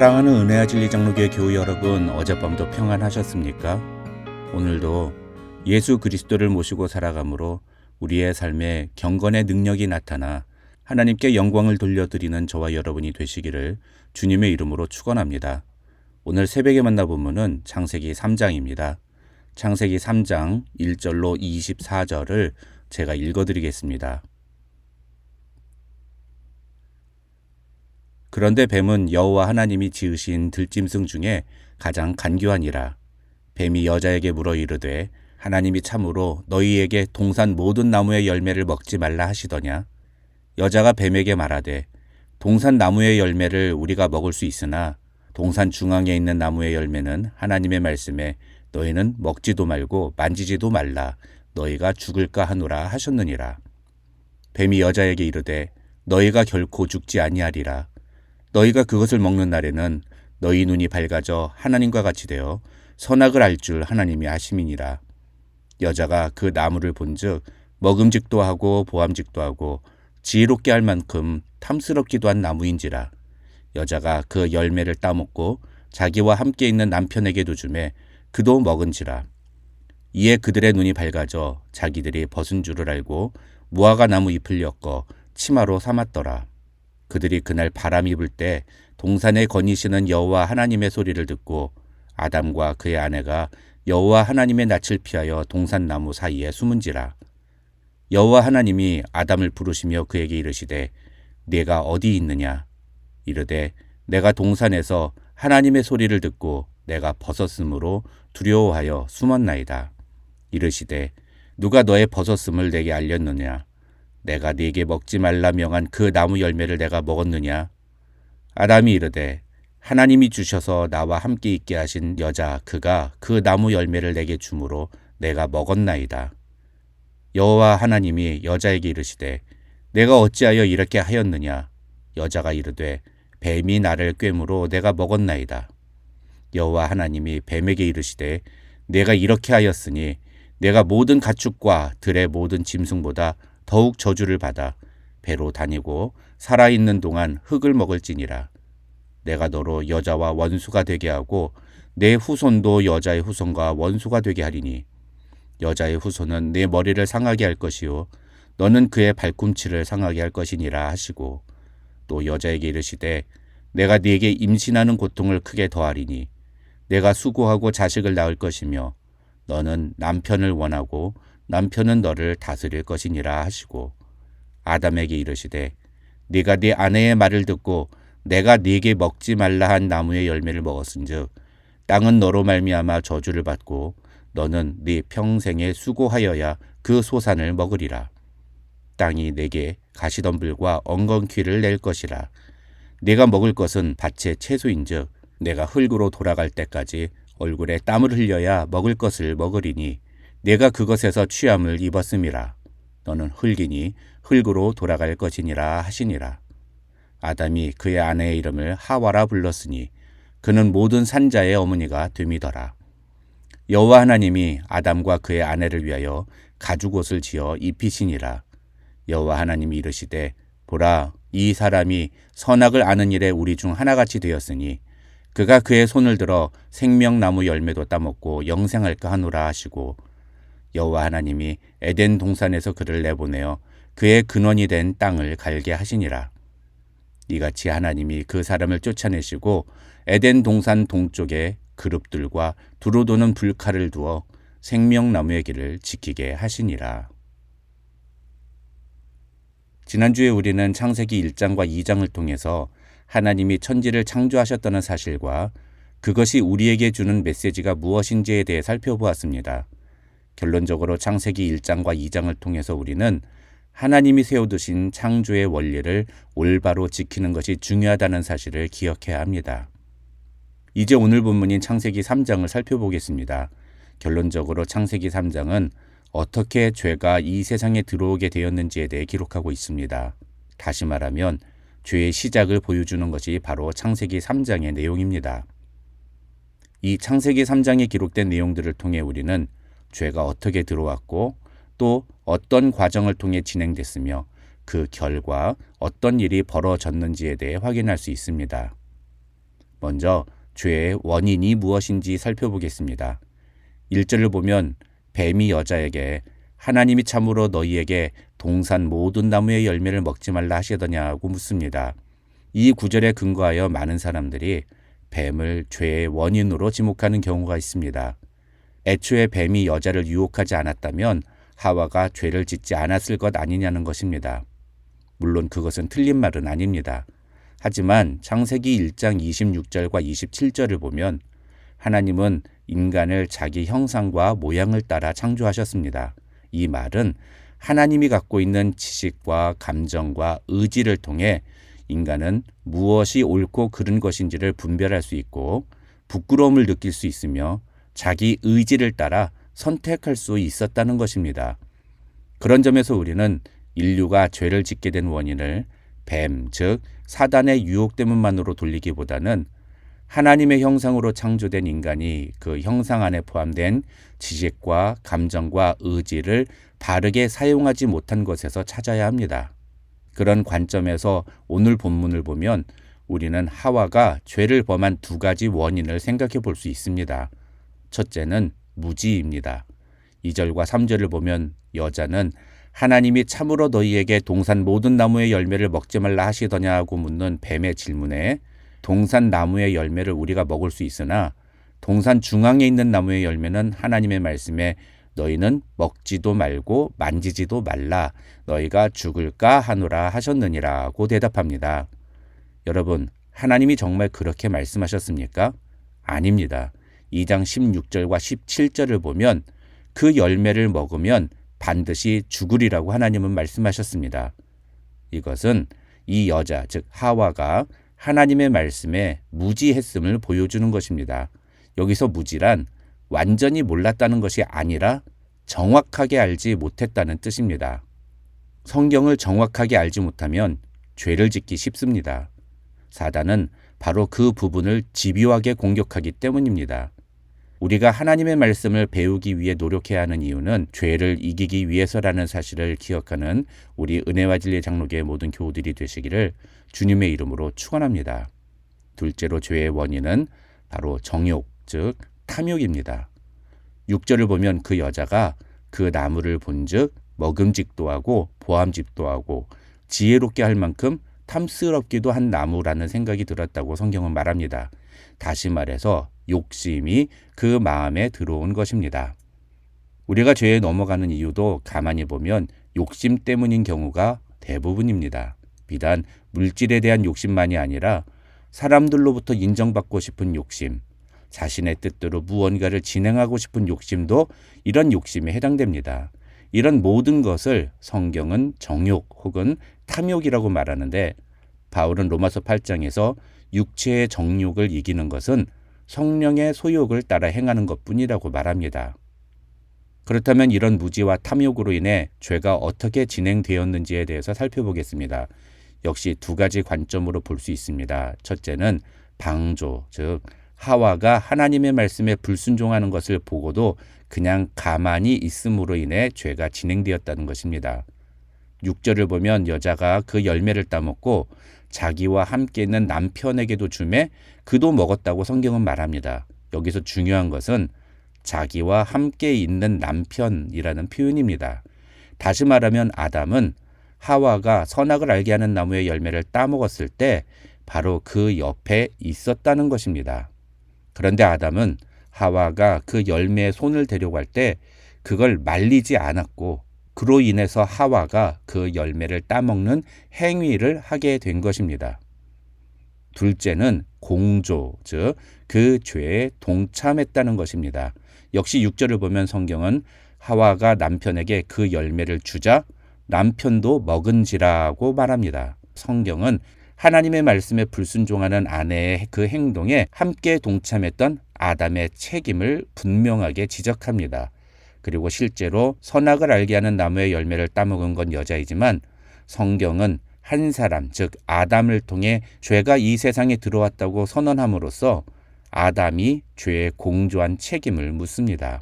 사랑하는 은혜와 진리 장로교회 교우 여러분, 어젯밤도 평안하셨습니까? 오늘도 예수 그리스도를 모시고 살아감으로 우리의 삶에 경건의 능력이 나타나 하나님께 영광을 돌려드리는 저와 여러분이 되시기를 주님의 이름으로 축원합니다. 오늘 새벽에 만나보면은 창세기 3장입니다. 창세기 3장 1절로 24절을 제가 읽어드리겠습니다. 그런데 뱀은 여호와 하나님이 지으신 들짐승 중에 가장 간교하니라. 뱀이 여자에게 물어 이르되 하나님이 참으로 너희에게 동산 모든 나무의 열매를 먹지 말라 하시더냐. 여자가 뱀에게 말하되 동산 나무의 열매를 우리가 먹을 수 있으나 동산 중앙에 있는 나무의 열매는 하나님의 말씀에 너희는 먹지도 말고 만지지도 말라 너희가 죽을까 하노라 하셨느니라. 뱀이 여자에게 이르되 너희가 결코 죽지 아니하리라. 너희가 그것을 먹는 날에는 너희 눈이 밝아져 하나님과 같이 되어 선악을 알 줄 하나님이 아심이니라. 여자가 그 나무를 본즉 먹음직도 하고 보암직도 하고 지혜롭게 할 만큼 탐스럽기도 한 나무인지라. 여자가 그 열매를 따먹고 자기와 함께 있는 남편에게도 주매 그도 먹은지라. 이에 그들의 눈이 밝아져 자기들이 벗은 줄을 알고 무화과 나무 잎을 엮어 치마로 삼았더라. 그들이 그날 바람이 불 때 동산에 거니시는 여호와 하나님의 소리를 듣고 아담과 그의 아내가 여호와 하나님의 낯을 피하여 동산 나무 사이에 숨은지라. 여호와 하나님이 아담을 부르시며 그에게 이르시되 네가 어디 있느냐. 이르되 내가 동산에서 하나님의 소리를 듣고 내가 벗었으므로 두려워하여 숨었나이다. 이르시되 누가 너의 벗었음을 내게 알렸느냐. 내가 네게 먹지 말라 명한 그 나무 열매를 내가 먹었느냐. 아담이 이르되 하나님이 주셔서 나와 함께 있게 하신 여자 그가 그 나무 열매를 내게 주므로 내가 먹었나이다. 여호와 하나님이 여자에게 이르시되 내가 어찌하여 이렇게 하였느냐. 여자가 이르되 뱀이 나를 꿰므로 내가 먹었나이다. 여호와 하나님이 뱀에게 이르시되 내가 이렇게 하였으니 내가 모든 가축과 들의 모든 짐승보다 더욱 저주를 받아 배로 다니고 살아있는 동안 흙을 먹을지니라. 내가 너로 여자와 원수가 되게 하고 내 후손도 여자의 후손과 원수가 되게 하리니 여자의 후손은 내 머리를 상하게 할 것이요 너는 그의 발꿈치를 상하게 할 것이니라 하시고 또 여자에게 이르시되 내가 네게 임신하는 고통을 크게 더하리니 내가 수고하고 자식을 낳을 것이며 너는 남편을 원하고 남편은 너를 다스릴 것이니라 하시고 아담에게 이르시되 네가 네 아내의 말을 듣고 내가 네게 먹지 말라 한 나무의 열매를 먹었은즉 땅은 너로 말미암아 저주를 받고 너는 네 평생에 수고하여야 그 소산을 먹으리라. 땅이 내게 가시덤불과 엉겅퀴를 낼 것이라. 네가 먹을 것은 밭의 채소인즉 내가 흙으로 돌아갈 때까지 얼굴에 땀을 흘려야 먹을 것을 먹으리니 내가 그것에서 취함을 입었음이라. 너는 흙이니 흙으로 돌아갈 것이니라 하시니라. 아담이 그의 아내의 이름을 하와라 불렀으니 그는 모든 산자의 어머니가 됨이더라. 여호와 하나님이 아담과 그의 아내를 위하여 가죽옷을 지어 입히시니라. 여호와 하나님이 이르시되 보라 이 사람이 선악을 아는 일에 우리 중 하나같이 되었으니 그가 그의 손을 들어 생명나무 열매도 따먹고 영생할까 하노라 하시고 여호와 하나님이 에덴 동산에서 그를 내보내어 그의 근원이 된 땅을 갈게 하시니라. 이같이 하나님이 그 사람을 쫓아내시고 에덴 동산 동쪽에 그룹들과 두루 도는 불칼을 두어 생명나무의 길을 지키게 하시니라. 지난주에 우리는 창세기 1장과 2장을 통해서 하나님이 천지를 창조하셨다는 사실과 그것이 우리에게 주는 메시지가 무엇인지에 대해 살펴보았습니다. 결론적으로 창세기 1장과 2장을 통해서 우리는 하나님이 세워두신 창조의 원리를 올바로 지키는 것이 중요하다는 사실을 기억해야 합니다. 이제 오늘 본문인 창세기 3장을 살펴보겠습니다. 결론적으로 창세기 3장은 어떻게 죄가 이 세상에 들어오게 되었는지에 대해 기록하고 있습니다. 다시 말하면 죄의 시작을 보여주는 것이 바로 창세기 3장의 내용입니다. 이 창세기 3장에 기록된 내용들을 통해 우리는 죄가 어떻게 들어왔고 또 어떤 과정을 통해 진행됐으며 그 결과 어떤 일이 벌어졌는지에 대해 확인할 수 있습니다. 먼저 죄의 원인이 무엇인지 살펴보겠습니다. 1절을 보면 뱀이 여자에게 하나님이 참으로 너희에게 동산 모든 나무의 열매를 먹지 말라 하시더냐고 묻습니다. 이 구절에 근거하여 많은 사람들이 뱀을 죄의 원인으로 지목하는 경우가 있습니다. 애초에 뱀이 여자를 유혹하지 않았다면 하와가 죄를 짓지 않았을 것 아니냐는 것입니다. 물론 그것은 틀린 말은 아닙니다. 하지만 창세기 1장 26절과 27절을 보면 하나님은 인간을 자기 형상과 모양을 따라 창조하셨습니다. 이 말은 하나님이 갖고 있는 지식과 감정과 의지를 통해 인간은 무엇이 옳고 그른 것인지를 분별할 수 있고 부끄러움을 느낄 수 있으며 자기 의지를 따라 선택할 수 있었다는 것입니다. 그런 점에서 우리는 인류가 죄를 짓게 된 원인을 뱀, 즉 사단의 유혹 때문만으로 돌리기보다는 하나님의 형상으로 창조된 인간이 그 형상 안에 포함된 지식과 감정과 의지를 바르게 사용하지 못한 것에서 찾아야 합니다. 그런 관점에서 오늘 본문을 보면 우리는 하와가 죄를 범한 두 가지 원인을 생각해 볼 수 있습니다. 첫째는 무지입니다. 2절과 3절을 보면 여자는 하나님이 참으로 너희에게 동산 모든 나무의 열매를 먹지 말라 하시더냐고 묻는 뱀의 질문에 동산 나무의 열매를 우리가 먹을 수 있으나 동산 중앙에 있는 나무의 열매는 하나님의 말씀에 너희는 먹지도 말고 만지지도 말라 너희가 죽을까 하노라 하셨느니라고 대답합니다. 여러분, 하나님이 정말 그렇게 말씀하셨습니까? 아닙니다. 2장 16절과 17절을 보면 그 열매를 먹으면 반드시 죽으리라고 하나님은 말씀하셨습니다. 이것은 이 여자, 즉 하와가 하나님의 말씀에 무지했음을 보여주는 것입니다. 여기서 무지란 완전히 몰랐다는 것이 아니라 정확하게 알지 못했다는 뜻입니다. 성경을 정확하게 알지 못하면 죄를 짓기 쉽습니다. 사단은 바로 그 부분을 집요하게 공격하기 때문입니다. 우리가 하나님의 말씀을 배우기 위해 노력해야 하는 이유는 죄를 이기기 위해서라는 사실을 기억하는 우리 은혜와 진리의 장로교의 모든 교우들이 되시기를 주님의 이름으로 축원합니다. 둘째로 죄의 원인은 바로 정욕, 즉 탐욕입니다. 6절을 보면 그 여자가 그 나무를 본즉 먹음직도 하고 보암직도 하고 지혜롭게 할 만큼 탐스럽기도 한 나무라는 생각이 들었다고 성경은 말합니다. 다시 말해서 욕심이 그 마음에 들어온 것입니다. 우리가 죄에 넘어가는 이유도 가만히 보면 욕심 때문인 경우가 대부분입니다. 비단 물질에 대한 욕심만이 아니라 사람들로부터 인정받고 싶은 욕심, 자신의 뜻대로 무언가를 진행하고 싶은 욕심도 이런 욕심에 해당됩니다. 이런 모든 것을 성경은 정욕 혹은 탐욕이라고 말하는데 바울은 로마서 8장에서 육체의 정욕을 이기는 것은 성령의 소욕을 따라 행하는 것뿐이라고 말합니다. 그렇다면 이런 무지와 탐욕으로 인해 죄가 어떻게 진행되었는지에 대해서 살펴보겠습니다. 역시 두 가지 관점으로 볼 수 있습니다. 첫째는 방조, 즉 하와가 하나님의 말씀에 불순종하는 것을 보고도 그냥 가만히 있음으로 인해 죄가 진행되었다는 것입니다. 6절을 보면 여자가 그 열매를 따먹고 자기와 함께 있는 남편에게도 주매 그도 먹었다고 성경은 말합니다. 여기서 중요한 것은 자기와 함께 있는 남편이라는 표현입니다. 다시 말하면 아담은 하와가 선악을 알게 하는 나무의 열매를 따먹었을 때 바로 그 옆에 있었다는 것입니다. 그런데 아담은 하와가 그 열매에 손을 대려고 할 때 그걸 말리지 않았고 그로 인해서 하와가 그 열매를 따먹는 행위를 하게 된 것입니다. 둘째는 공조, 즉 그 죄에 동참했다는 것입니다. 역시 6절을 보면 성경은 하와가 남편에게 그 열매를 주자 남편도 먹은지라고 말합니다. 성경은 하나님의 말씀에 불순종하는 아내의 그 행동에 함께 동참했던 아담의 책임을 분명하게 지적합니다. 그리고 실제로 선악을 알게 하는 나무의 열매를 따먹은 건 여자이지만 성경은 한 사람, 즉 아담을 통해 죄가 이 세상에 들어왔다고 선언함으로써 아담이 죄에 공조한 책임을 묻습니다.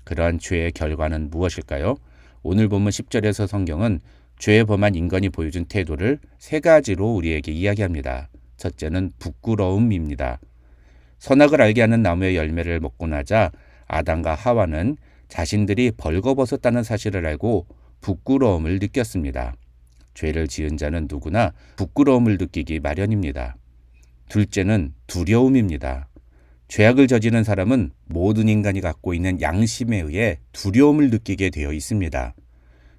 그러한 죄의 결과는 무엇일까요? 오늘 본문 10절에서 성경은 죄에 범한 인간이 보여준 태도를 세 가지로 우리에게 이야기합니다. 첫째는 부끄러움입니다. 선악을 알게 하는 나무의 열매를 먹고 나자 아담과 하와는 자신들이 벌거벗었다는 사실을 알고 부끄러움을 느꼈습니다. 죄를 지은 자는 누구나 부끄러움을 느끼기 마련입니다. 둘째는 두려움입니다. 죄악을 저지른 사람은 모든 인간이 갖고 있는 양심에 의해 두려움을 느끼게 되어 있습니다.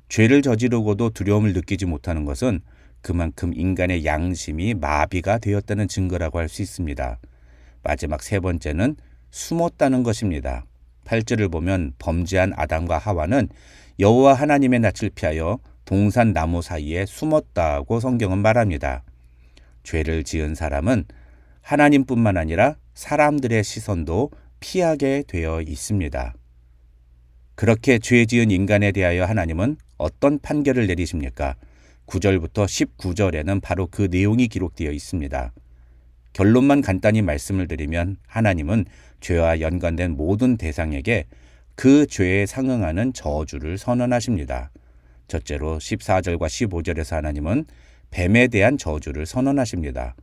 죄를 저지르고도 두려움을 느끼지 못하는 것은 그만큼 인간의 양심이 마비가 되었다는 증거라고 할 수 있습니다. 마지막 세 번째는 숨었다는 것입니다. 8절을 보면 범죄한 아담과 하와는 여호와 하나님의 낯을 피하여 동산 나무 사이에 숨었다고 성경은 말합니다. 죄를 지은 사람은 하나님뿐만 아니라 사람들의 시선도 피하게 되어 있습니다. 그렇게 죄 지은 인간에 대하여 하나님은 어떤 판결을 내리십니까? 9절부터 19절에는 바로 그 내용이 기록되어 있습니다. 결론만 간단히 말씀을 드리면 하나님은 죄와 연관된 모든 대상에게 그 죄에 상응하는 저주를 선언하십니다. 첫째로 14절과 15절에서 하나님은 뱀에 대한 저주를 선언하십니다.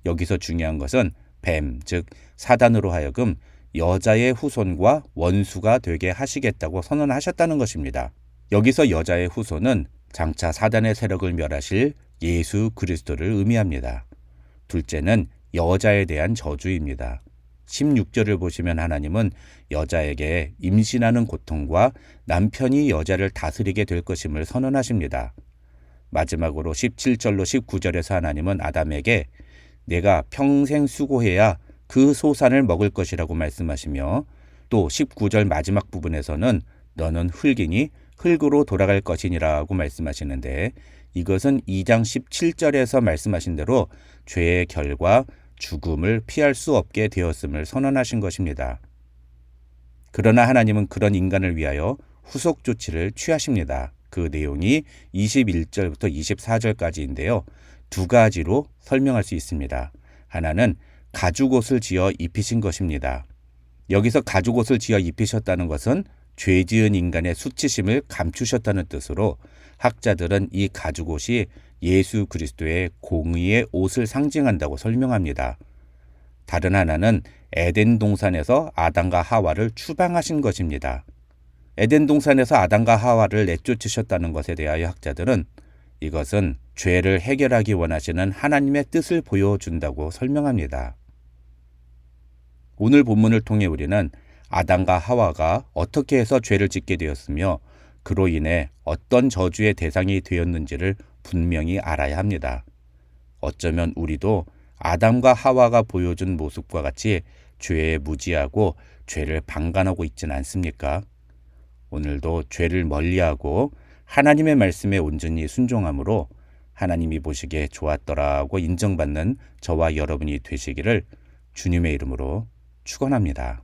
여기서 중요한 것은 뱀, 즉 사단으로 하여금 여자의 후손과 원수가 되게 하시겠다고 선언하셨다는 것입니다. 여기서 여자의 후손은 장차 사단의 세력을 멸하실 예수 그리스도를 의미합니다. 둘째는 여자에 대한 저주입니다. 16절을 보시면 하나님은 여자에게 임신하는 고통과 남편이 여자를 다스리게 될 것임을 선언하십니다. 마지막으로 17절로 19절에서 하나님은 아담에게 내가 평생 수고해야 그 소산을 먹을 것이라고 말씀하시며 또 19절 마지막 부분에서는 너는 흙이니 흙으로 돌아갈 것이니라고 말씀하시는데 이것은 2장 17절에서 말씀하신 대로 죄의 결과 죽음을 피할 수 없게 되었음을 선언하신 것입니다. 그러나 하나님은 그런 인간을 위하여 후속 조치를 취하십니다. 그 내용이 21절부터 24절까지인데요. 두 가지로 설명할 수 있습니다. 하나는 가죽옷을 지어 입히신 것입니다. 여기서 가죽옷을 지어 입히셨다는 것은 죄 지은 인간의 수치심을 감추셨다는 뜻으로 학자들은 이 가죽옷이 예수 그리스도의 공의의 옷을 상징한다고 설명합니다. 다른 하나는 에덴 동산에서 아담과 하와를 추방하신 것입니다. 에덴 동산에서 아담과 하와를 내쫓으셨다는 것에 대하여 학자들은 이것은 죄를 해결하기 원하시는 하나님의 뜻을 보여준다고 설명합니다. 오늘 본문을 통해 우리는 아담과 하와가 어떻게 해서 죄를 짓게 되었으며 그로 인해 어떤 저주의 대상이 되었는지를 분명히 알아야 합니다. 어쩌면 우리도 아담과 하와가 보여준 모습과 같이 죄에 무지하고 죄를 방관하고 있지는 않습니까? 오늘도 죄를 멀리하고 하나님의 말씀에 온전히 순종함으로 하나님이 보시기에 좋았더라고 인정받는 저와 여러분이 되시기를 주님의 이름으로 축원합니다.